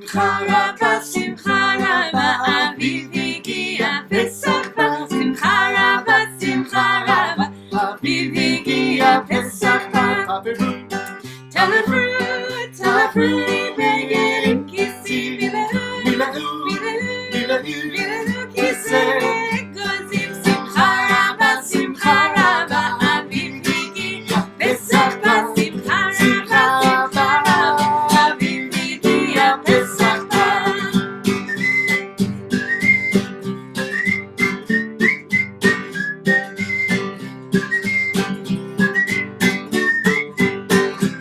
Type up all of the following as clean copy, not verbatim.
Simcha Rabba, Simcha Rabba, Aviv Higia Pesach Ba. Simcha Rabba, Simcha Rabba, Aviv Higia Pesach Ba. Tell a fruit, Begerim Kisi, Milahu, Kisi, Gozim, Simcha Rabba, Simcha Rabba, Aviv Higia Pesach Ba. Simcha Rabba, Aviv Higia Pesach Ba.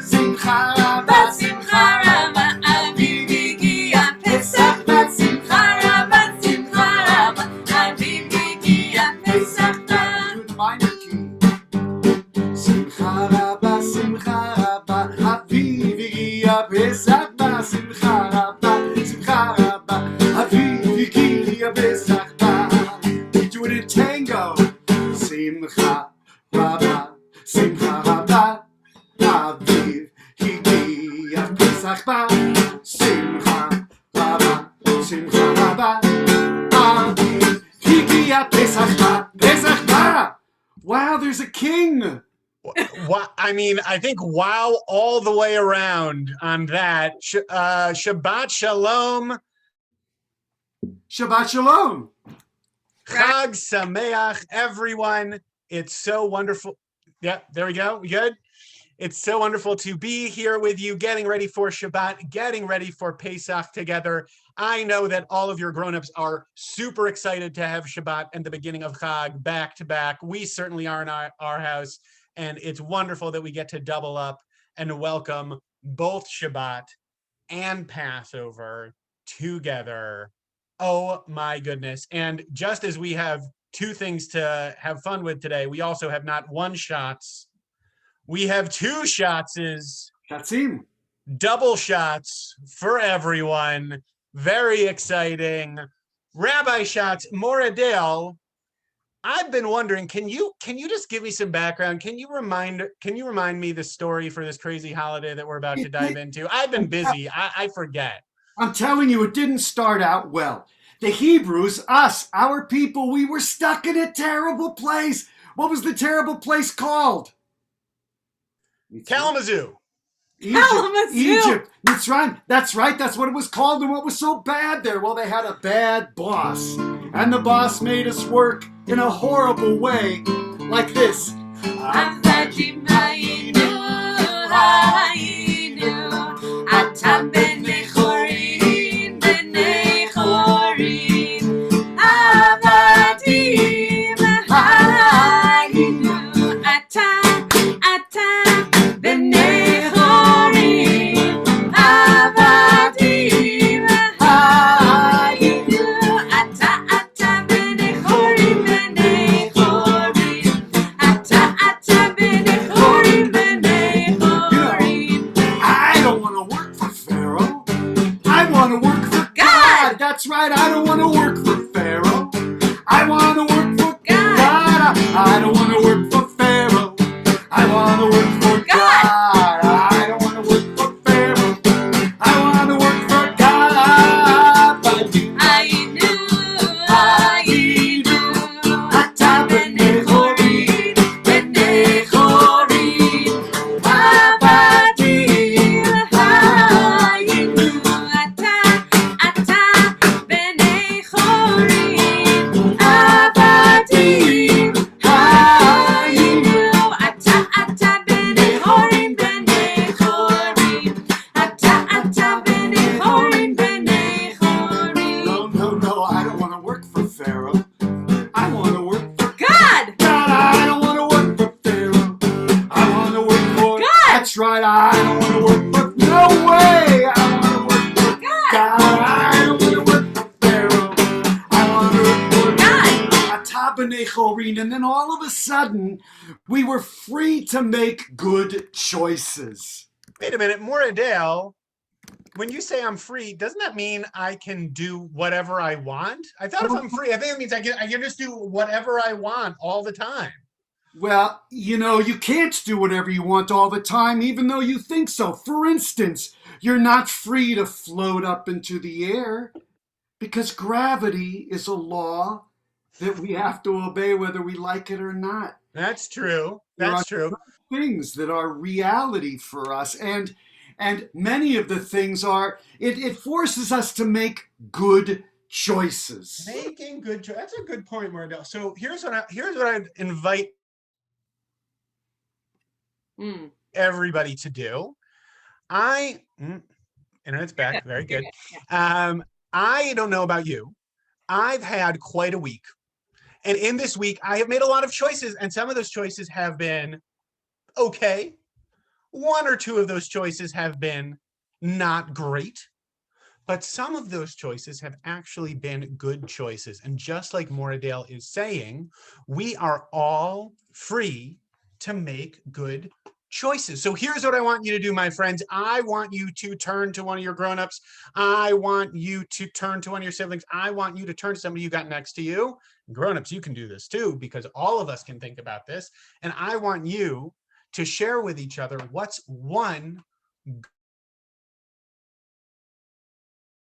Simcha Rabba, Simcha Rabba, Aviv Higia Pesach Ba. Simcha Rabba, Simcha Rabba, Aviv Higia Pesach Ba. Good minor key. Simcha Rabba, Simcha Rabba, Aviv Higia Pesach Ba. Simcha Rabba, Simcha Rabba, Aviv Higia Pesach Ba. We do it in tango. Simcha Rabba, Simcha Rabba, Aviv Higia Pesach Ba. Simcha Rabba, Simcha Rabba, Aviv Higia Pesach Ba. Pesach Ba. Wow, there's a king. What I mean, I think wow all the way around on that. Shabbat Shalom, Shabbat Shalom. Chag Sameach, everyone. It's so wonderful. Yeah, there we go. We good? It's so wonderful to be here with you, getting ready for Shabbat, getting ready for Pesach together. I know that all of your grown-ups are super excited to have Shabbat and the beginning of Chag back to back. We certainly are in our house, and it's wonderful that we get to double up and welcome both Shabbat and Passover together. Oh my goodness. And just as we have two things to have fun with today, we also have not one Schatz, we have two Schatzes, Shatzim. double shots for everyone. Very exciting. Rabbi Schatz, Moreh, I've been wondering, can you just give me some background? Can you remind me the story for this crazy holiday that we're about to dive into? I've been busy. I forget. I'm telling you, it didn't start out well. The Hebrews, us, our people, we were stuck in a terrible place. What was the terrible place called? Kalamazoo. Egypt. Mitzrayim. That's right. That's what it was called. And what was so bad there? Well, they had a bad boss. And the boss made us work in a horrible way. Like this. That's right, I don't want to work for Pharaoh. I want to work for God. I don't want to work for Pharaoh. I want to work for God. I don't want to work for Pharaoh. I want to work for God. right. I don't want to work for, no way. I want to work for God. I don't want to work for Pharaoh. I want to work for God. And then all of a sudden, we were free to make good choices. Wait a minute, Moreh, when you say I'm free, doesn't that mean I can do whatever I want? I thought if I'm free, I think it means I can just do whatever I want all the time. Well, you can't do whatever you want all the time, even though you think so. For instance, you're not free to float up into the air because gravity is a law that we have to obey whether we like it or not. That's true. There are That's true. things that are reality for us, and many of the things are it forces us to make good choices. Making good choices. That's a good point, Mordell. So here's what I'd invite everybody to do. Internet's back. Very good. I don't know about you. I've had quite a week. And in this week, I have made a lot of choices, and some of those choices have been okay. One or two of those choices have been not great. But some of those choices have actually been good choices. And just like Moreh is saying, we are all free to make good choices. So here's what I want you to do, my friends. I want you to turn to one of your grown-ups. I want you to turn to one of your siblings. I want you to turn to somebody you got next to you. Grown-ups, you can do this too, because all of us can think about this. And I want you to share with each other what's one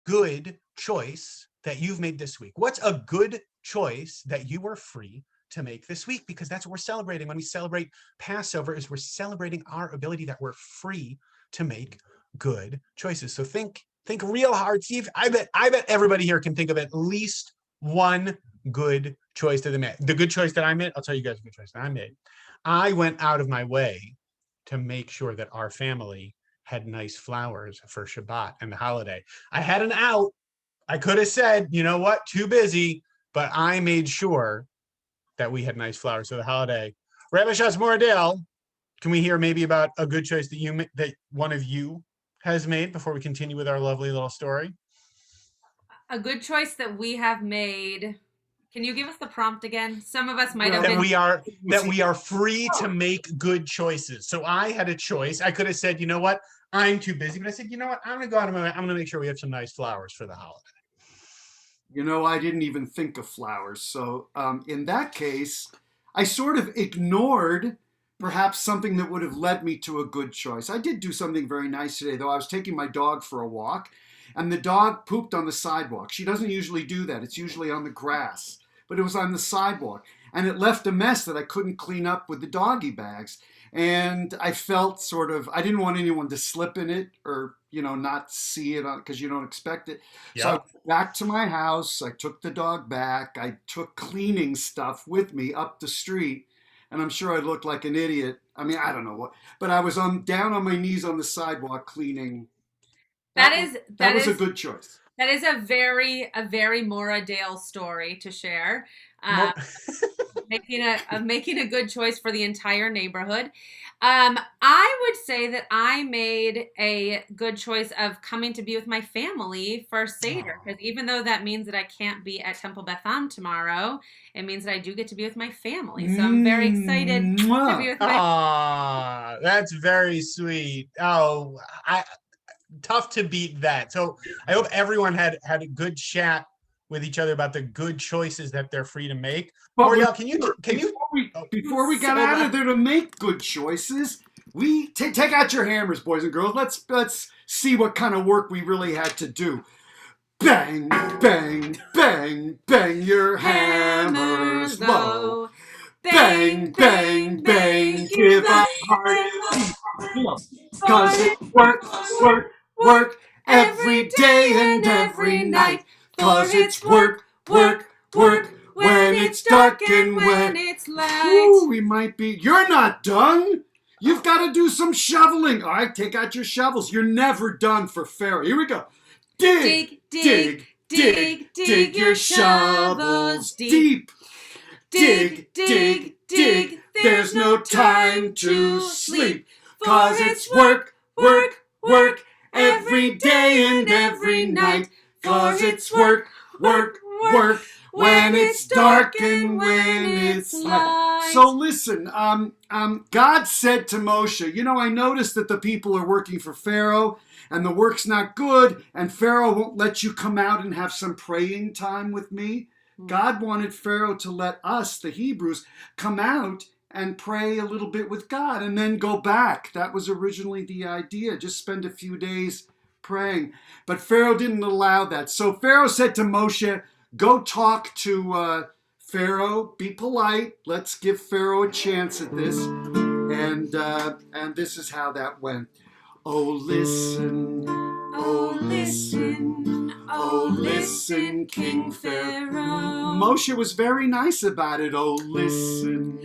good choice that you've made this week. What's a good choice that you were free to make this week? Because that's what we're celebrating. When we celebrate Passover, is we're celebrating our ability that we're free to make good choices. So think real hard. See if I bet everybody here can think of at least one good choice that they made. The good choice that I made, I'll tell you guys a good choice that I made. I went out of my way to make sure that our family had nice flowers for Shabbat and the holiday. I had an out. I could have said, you know what, too busy, but I made sure that we had nice flowers for the holiday. Rabbi Schatz Moreh, can we hear maybe about a good choice that one of you has made before we continue with our lovely little story? A good choice that we have made. Can you give us the prompt again? Some of us might have that been. we are free to make good choices. So I had a choice. I could have said, you know what, I'm too busy, but I said, you know what, I'm going to go out of my way. I'm going to make sure we have some nice flowers for the holiday. I didn't even think of flowers. So in that case, I sort of ignored perhaps something that would have led me to a good choice. I did do something very nice today, though. I was taking my dog for a walk, and the dog pooped on the sidewalk. She doesn't usually do that. It's usually on the grass, but it was on the sidewalk. And it left a mess that I couldn't clean up with the doggy bags. And I felt I didn't want anyone to slip in it or, not see it because you don't expect it. Yep. So I went back to my house. I took the dog back. I took cleaning stuff with me up the street. And I'm sure I looked like an idiot. I mean, I don't know what, but I was down on my knees on the sidewalk cleaning. That was a good choice. That is a very Moreh story to share. Making a good choice for the entire neighborhood. I would say that I made a good choice of coming to be with my family for Seder, because even though that means that I can't be at Temple Beth Am tomorrow, it means that I do get to be with my family. So I'm very excited to be with my family. That's very sweet. Tough to beat that. So I hope everyone had a good chat with each other about the good choices that they're free to make. Moreh, before we got out of there to make good choices, we take out your hammers, boys and girls. Let's see what kind of work we really had to do. Bang, bang, bang, bang your hammers low. Bang, bang, bang, give a heart blow. 'Cause it work every day and every night. 'Cause it's work when it's dark and when it's light. Ooh, you're not done. You've got to do some shoveling. All right, take out your shovels. You're never done for Pharaoh. Here we go. Dig your shovels deep. Dig. There's no time to sleep. 'Cause it's work every day and every night. 'Cause it's work when it's dark and when it's light. So listen, God said to Moshe, I noticed that the people are working for Pharaoh and the work's not good and Pharaoh won't let you come out and have some praying time with me. God wanted Pharaoh to let us, the Hebrews, come out and pray a little bit with God and then go back. That was originally the idea. Just spend a few days praying. But Pharaoh didn't allow that. So Pharaoh said to Moshe, go talk to Pharaoh. Be polite. Let's give Pharaoh a chance at this. And this is how that went. Oh, listen. Oh, listen. Oh, listen, King Pharaoh. Moshe was very nice about it. Oh, listen.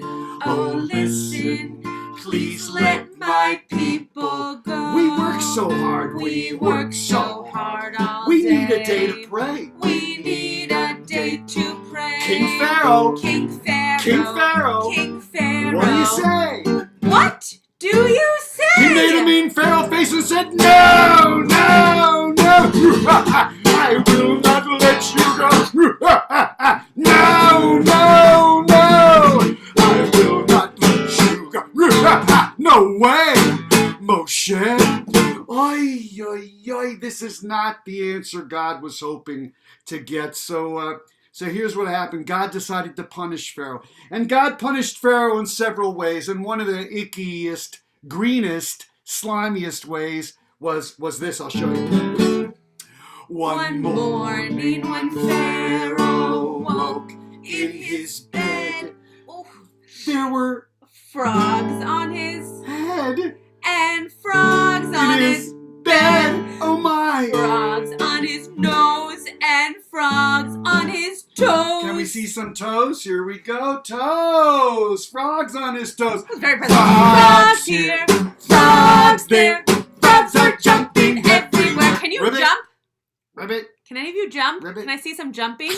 Oh, listen. Please let my people go. We work so hard. We work so hard all day. We need a day to pray. We need a day to pray. King Pharaoh. King Pharaoh. King Pharaoh. King Pharaoh. What do you say? What do you say? He made a mean Pharaoh face and said, no, no, no. I will not let you go. No, no, no. I will not let you go. No way, Moshe. Oi, oi, oi. This is not the answer God was hoping to get. So here's what happened. God decided to punish Pharaoh. And God punished Pharaoh in several ways. And one of the ickiest, greenest, slimiest ways was this. I'll show you. One morning when Pharaoh woke in his bed, there were frogs on his head and frogs on his bed. Oh my! Frogs on his nose and frogs on his toes. Can we see some toes? Here we go. Toes! Frogs on his toes. Very frogs here, frogs there. Frogs are jumping everywhere. Can you jump? Rabbit. Can any of you jump? Rabbit. Can I see some jumping?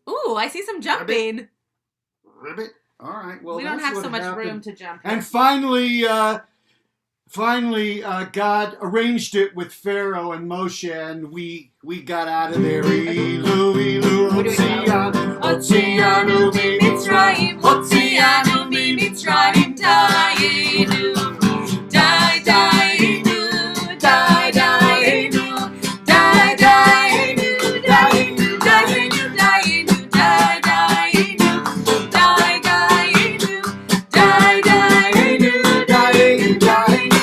Ooh, I see some jumping. Rabbit. All right. Well, we don't have so much room to jump. And finally, God arranged it with Pharaoh and Moshe, and we got out of there. Ilu, ilu, Otzianu mi Mitzrayim, Otzianu mi Mitzrayim, Dayenu, Dayenu, Dayenu, Dayenu, Dayenu, Dayenu, Dayenu.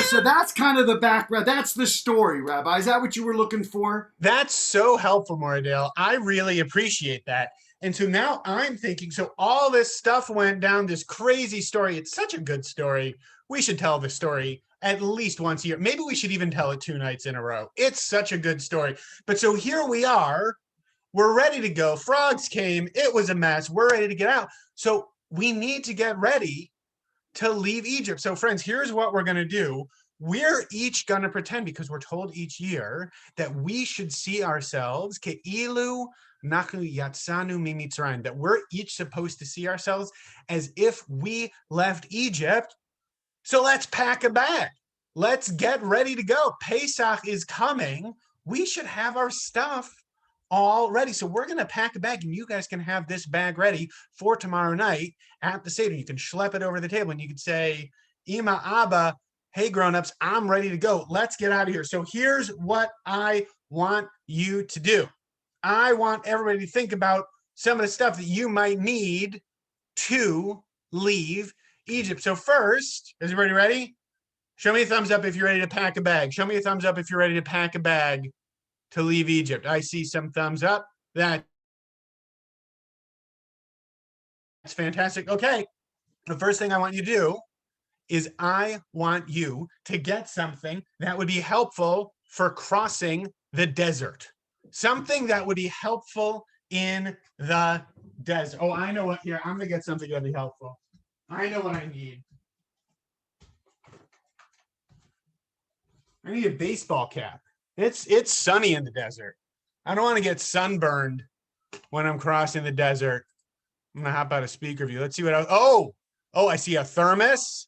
So that's kind of the background. That's the story, Rabbi. Is that what you were looking for? That's so helpful, Moreh. I really appreciate that. And so now I'm thinking, so all this stuff went down, this crazy story. It's such a good story. We should tell the story at least once a year. Maybe we should even tell it 2 nights in a row. It's such a good story. But so here we are. We're ready to go. Frogs came. It was a mess. We're ready to get out. So we need to get ready to leave Egypt. So friends, here's what we're going to do. We're each going to pretend, because we're told each year that we should see ourselves ke'ilu nachu yatsanu mi Mitzrayim, that we're each supposed to see ourselves as if we left Egypt. So let's pack a bag. Let's get ready to go. Pesach is coming. We should have our stuff all ready. So we're going to pack a bag, and you guys can have this bag ready for tomorrow night at the Seder. You can schlep it over the table, and you can say, Ima, Abba, hey, grown-ups, I'm ready to go. Let's get out of here. So here's what I want you to do. I want everybody to think about some of the stuff that you might need to leave Egypt. So first, is everybody ready? Show me a thumbs up if you're ready to pack a bag. Show me a thumbs up if you're ready to pack a bag to leave Egypt. I see some thumbs up. That's fantastic. Okay, the first thing I want you to do is I want you to get something that would be helpful for crossing the desert. Something that would be helpful in the desert. Oh, I know what here. I'm going to get something that'll be helpful. I know what I need. I need a baseball cap. It's sunny in the desert. I don't want to get sunburned when I'm crossing the desert. I'm going to hop out a speaker view. Let's see what else. Oh, I see a thermos.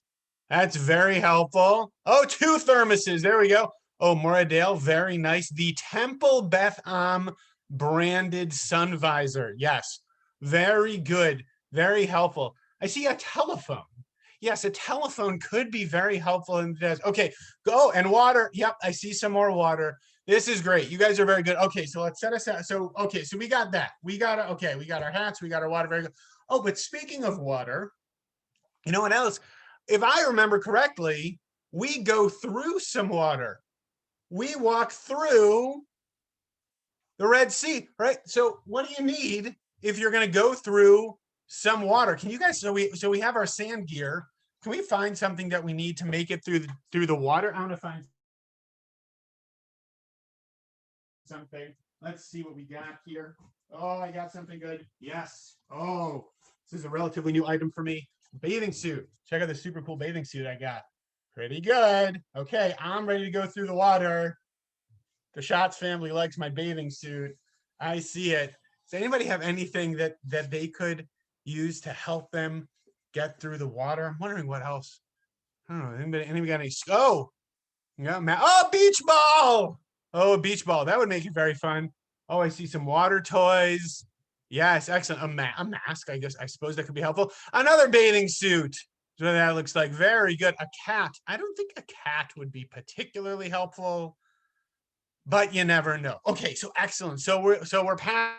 That's very helpful. Oh, 2 thermoses. There we go. Oh, Moreh, very nice. The Temple Beth Am branded sun visor. Yes, very good. Very helpful. I see a telephone. Yes, a telephone could be very helpful in the desert. Okay, go. And water. Yep, I see some more water. This is great. You guys are very good. Okay, so let's set aside. So, okay, so we got that. We got our hats. We got our water. Very good. Oh, but speaking of water, You know what else? If I remember correctly, we go through some water. We walk through the Red Sea, right? So what do you need if you're going to go through some water? Can you guys, so we have our sand gear. Can we find something that we need to make it through the water? I want to find something. Let's see what we got here. Oh, I got something good. Yes. Oh, this is a relatively new item for me. Bathing suit. Check out the super cool bathing suit I got. Pretty good. Okay, I'm ready to go through the water. The Schatz family likes my bathing suit. I see it. Does anybody have anything that they could use to help them get through the water? I'm wondering what else. I don't know. Anybody got any? Oh, yeah, oh, beach ball. Oh, a beach ball. That would make it very fun. Oh, I see some water toys. Yes, excellent. A mask, I guess. I suppose that could be helpful. Another bathing suit. So that looks like very good. A cat. I don't think a cat would be particularly helpful, but you never know. Okay, so excellent. So we're packing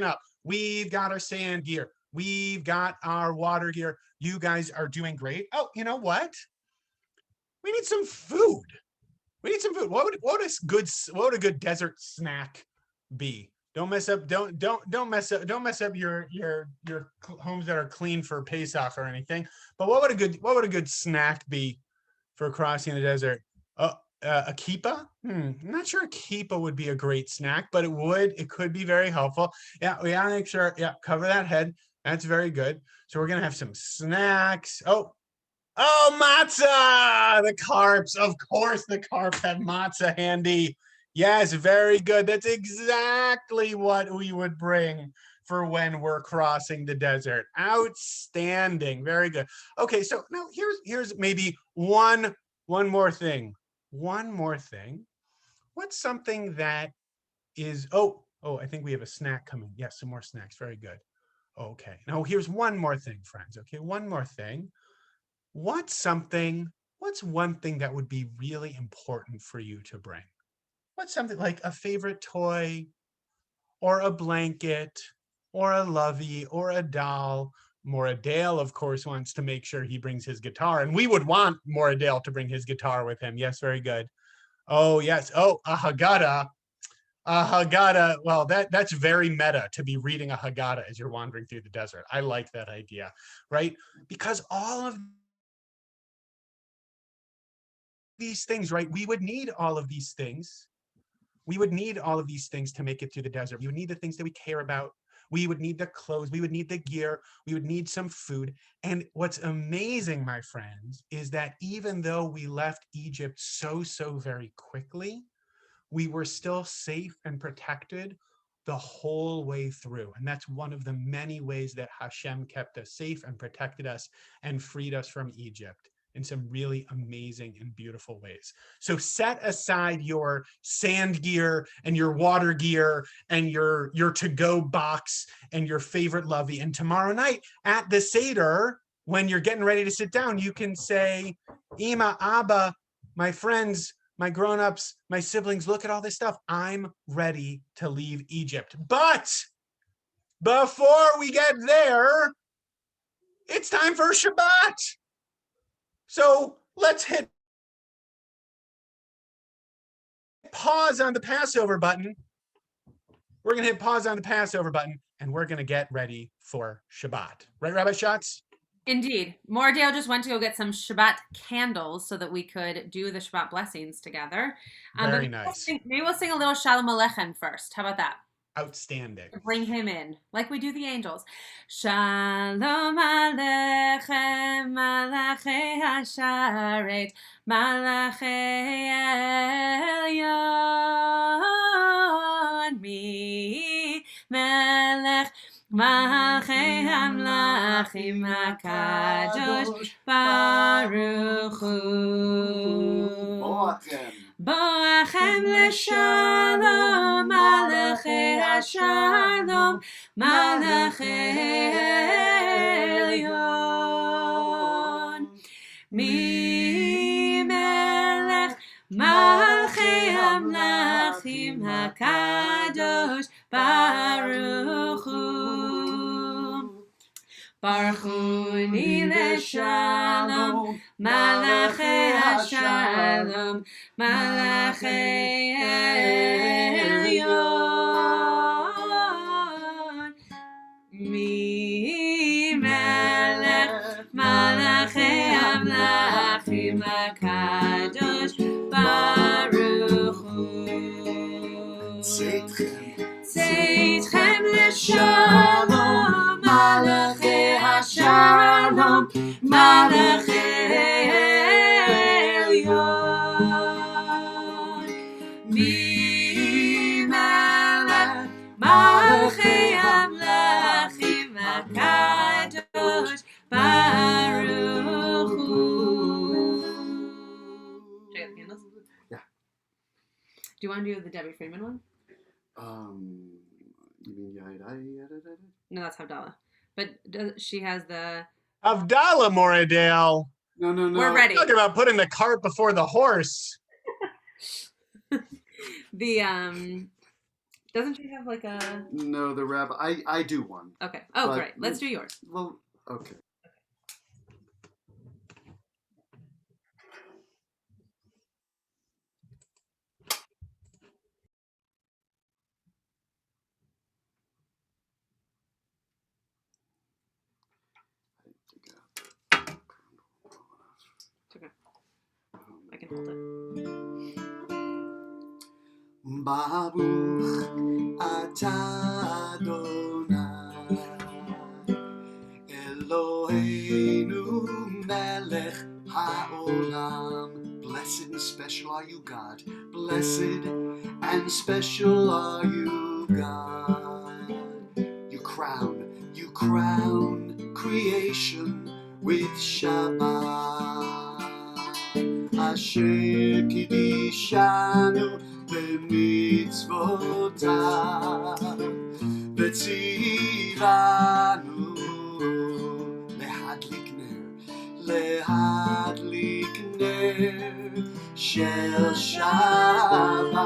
up. We've got our sand gear. We've got our water gear. You guys are doing great. Oh, you know what? We need some food. We need some food. What would a good desert snack be? Don't mess up mess up your homes that are clean for Pesach or anything. But what would a good snack be for crossing the desert? A kippah? I'm not sure a kippah would be a great snack, but it could be very helpful. Yeah, we gotta make sure. Yeah, cover that head. That's very good. So we're gonna have some snacks. Oh, matzah! The carps. Of course, the carp have matzah handy. Yes, very good. That's exactly what we would bring for when we're crossing the desert. Outstanding. Very good. Okay, so now here's maybe one more thing. One more thing. What's something that is I think we have a snack coming. Yes, some more snacks. Very good. Okay. Now here's one more thing, friends. Okay, one more thing. What's one thing that would be really important for you to bring? What's something like a favorite toy or a blanket or a lovey or a doll? Moradale, of course, wants to make sure he brings his guitar, and we would want Moradale to bring his guitar with him. Yes, very good. Oh, yes. Oh, a Haggadah. A Haggadah. Well, that's very meta to be reading a Haggadah as you're wandering through the desert. I like that idea, right? Because all of these things, right? We would need all of these things. We would need all of these things to make it through the desert. We would need the things that we care about. We would need the clothes. We would need the gear. We would need some food. And what's amazing, my friends, is that even though we left Egypt so very quickly, we were still safe and protected the whole way through. And that's one of the many ways that Hashem kept us safe and protected us and freed us from Egypt in some really amazing and beautiful ways. So set aside your sand gear and your water gear and your to-go box and your favorite lovey. And tomorrow night at the Seder, when you're getting ready to sit down, you can say, Ima, Abba, my friends, my grown-ups, my siblings, look at all this stuff. I'm ready to leave Egypt. But before we get there, it's time for Shabbat. So let's hit pause on the Passover button. We're going to hit pause on the Passover button, and we're going to get ready for Shabbat. Right, Rabbi Schatz? Indeed. Moradale just went to go get some Shabbat candles so that we could do the Shabbat blessings together. Very nice. Maybe we'll sing a little Shalom Aleichem first. How about that? Outstanding. Bring him in, like we do the angels. Shalom Aleichem, Malachei Hasharet, Malachei Elyon, Mi Melech, Malachei Hamlachim HaKadosh, Baruch Hu. Boachem leshalom, malachei hashalom, malachei elyon. Mi melech malchei hamlachim hakadosh, baruch hu. Baruchuni leshalom, Malachei Hashalom, Malachei Elyon. Mi melech Malachei Amlachim HaKadosh Baruch Hu. Tzedchem leshalom, Malachei Hashalom, Malachei Elyon. Mi melech Malachei Amlachim HaKadosh Baruch Hu. Should I get the candles? Yeah. Do you want to do the Debbie Freeman one? You mean yada? No, that's Havdalah. But she has the... Avdallah, Moradale. No. We're ready. Talking about putting the cart before the horse. The, doesn't she have like a... No, the rabbi. I do one. Okay. Oh, But- great. Let's do yours. Well, okay. It's okay. I can hold it. Baruch atah Adonai Eloheinu melech haolam. Blessed and special are you, God. Blessed and special are you, God. You crown creation with Shabbat. Asher kidishanu b'mitzvotav v'tzivanu lehadlik ner shel Shabbat.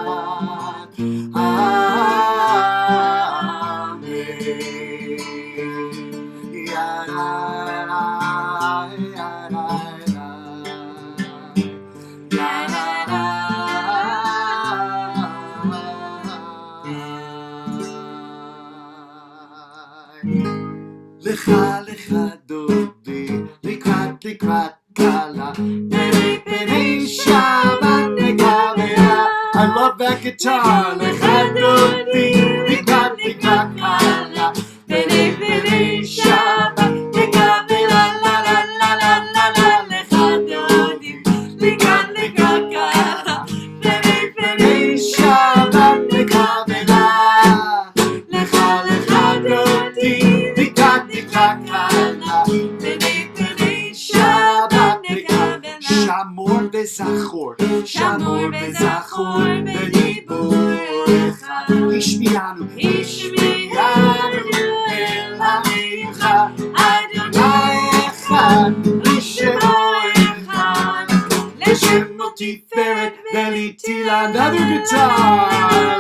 Lecha dodi likrat kala penei Shabbat negavera. I love that guitar. Lecha dodi likrat kala penei Shabbat negavera. La la la la la la. Lecha dodi likrat kala penei Shabbat negavera. Lecha dodi Shamor bezachor bediborecha. Ishmianu el ha'imcha Adonai echad l'shemo echad l'shemo tiferet v'litila. Another guitar.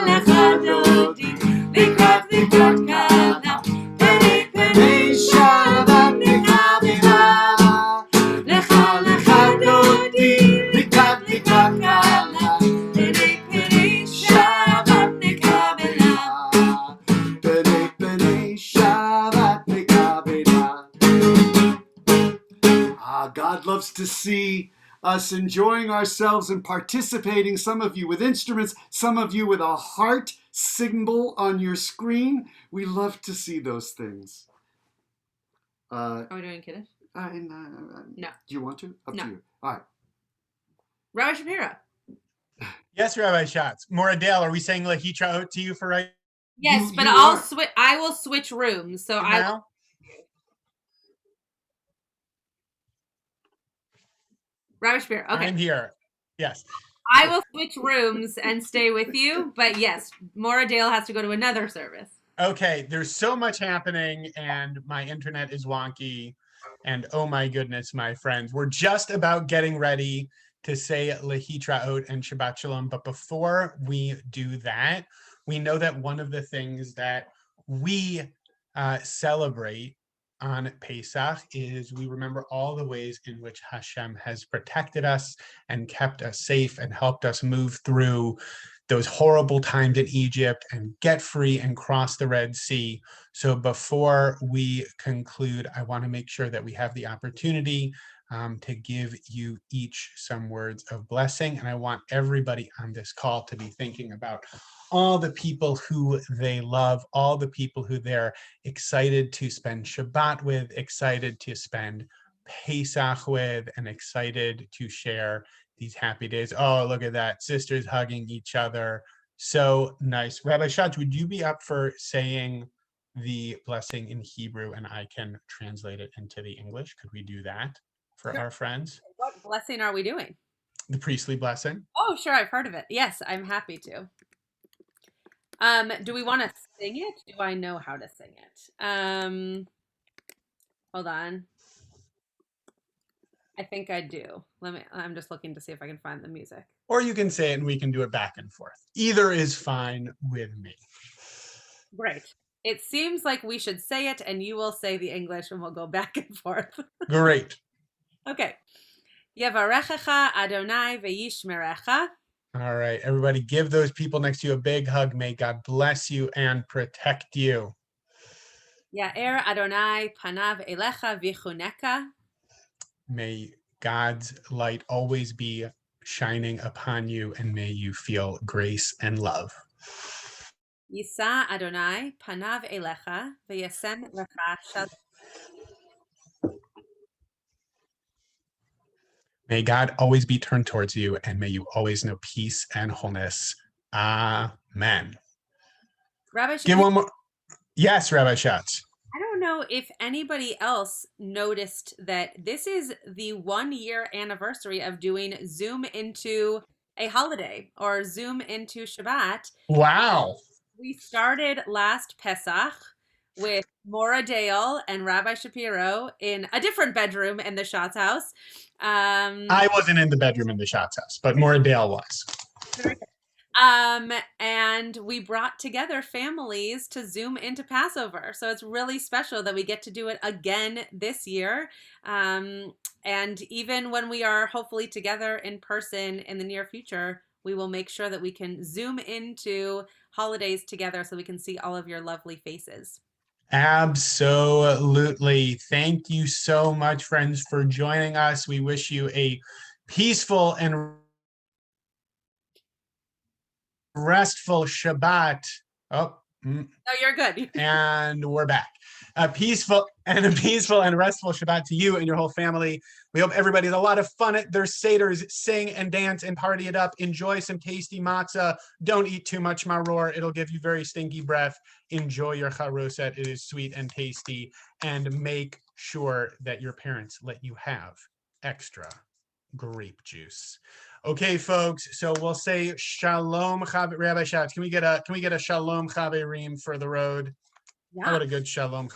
Lecha dodi likrat kala penei Shabbat negavera. Lecha dodi likrat kala penei Shabbat negavera. Penei Shabbat negavera. God loves to see us enjoying ourselves and participating, some of you with instruments, some of you with a heart symbol on your screen. We love to see those things. Are we doing Kiddush? No. No. Do you want to? Up No. to you. All right. Rabbi Shapiro. Yes, Rabbi Schatz. Moradale, are we saying Lehitraot to you for right Yes, but you I'll are. switch. I will switch rooms. So now? Rabbi Shapiro. Okay. I'm here. Yes. I will switch rooms and stay with you. But yes, Maura Dale has to go to another service. Okay, there's so much happening and my internet is wonky. And oh my goodness, my friends, we're just about getting ready to say Lehitraot and Shabbat Shalom. But before we do that, we know that one of the things that we celebrate on Pesach is we remember all the ways in which Hashem has protected us and kept us safe and helped us move through those horrible times in Egypt and get free and cross the Red Sea. So before we conclude, I want to make sure that we have the opportunity to give you each some words of blessing. And I want everybody on this call to be thinking about all the people who they love, all the people who they're excited to spend Shabbat with, excited to spend Pesach with, and excited to share these happy days. Oh, look at that. Sisters hugging each other. So nice. Rabbi Schatz, would you be up for saying the blessing in Hebrew and I can translate it into the English? Could we do that for Sure. our friends? What blessing are we doing? The priestly blessing. Oh, sure, I've heard of it. Yes, I'm happy to. Do we want to sing it? Do I know how to sing it? Hold on. I think I do. I'm just looking to see if I can find the music. Or you can say it and we can do it back and forth. Either is fine with me. Great. It seems like we should say it and you will say the English and we'll go back and forth. Great. Okay. Yevarechecha Adonai ve'yishmerecha. All right, everybody give those people next to you a big hug. May God bless you and protect you. Ya'er Adonai panav elecha v'chuneka. May God's light always be shining upon you and may you feel grace and love. Yisa Adonai panav elecha v'yasem lecha shalom. May God always be turned towards you and may you always know peace and wholeness. Amen. Rabbi, Give one more. Yes, Rabbi Schatz. I don't know if anybody else noticed that this is the 1-year anniversary of doing Zoom into a holiday or Zoom into Shabbat. Wow. We started last Pesach with Moreh and Rabbi Shapiro in a different bedroom in the Schatz house. I wasn't in the bedroom in the Schatz house, but Moreh was. Very good. And we brought together families to Zoom into Passover. So it's really special that we get to do it again this year. And even when we are hopefully together in person in the near future, we will make sure that we can Zoom into holidays together so we can see all of your lovely faces. Absolutely. Thank you so much, friends, for joining us. We wish you a peaceful and restful Shabbat. Oh, no, you're good. And we're back. A peaceful and restful Shabbat to you and your whole family. We hope everybody has a lot of fun at their seders. Sing and dance and party it up. Enjoy some tasty matzah. Don't eat too much maror. It'll give you very stinky breath. Enjoy your charoset. It is sweet and tasty. And make sure that your parents let you have extra grape juice. Okay, folks. So we'll say shalom, Rabbi Schatz. Can we get a shalom chaverim for the road? Yeah. How about a good shalom?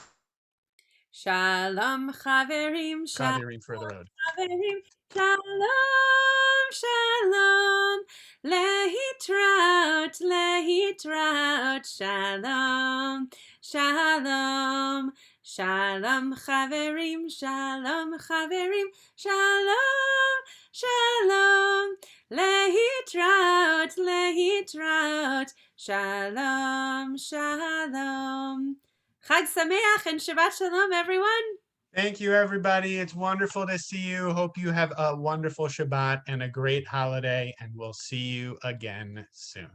Shalom chaverim, Chaverim for the road. Chaverim, shalom, shalom, lehitraut, shalom, shalom, shalom chaverim, shalom, shalom, lehitraut, shalom, shalom. Chag Sameach and Shabbat Shalom, everyone. Thank you, everybody. It's wonderful to see you. Hope you have a wonderful Shabbat and a great holiday, and we'll see you again soon.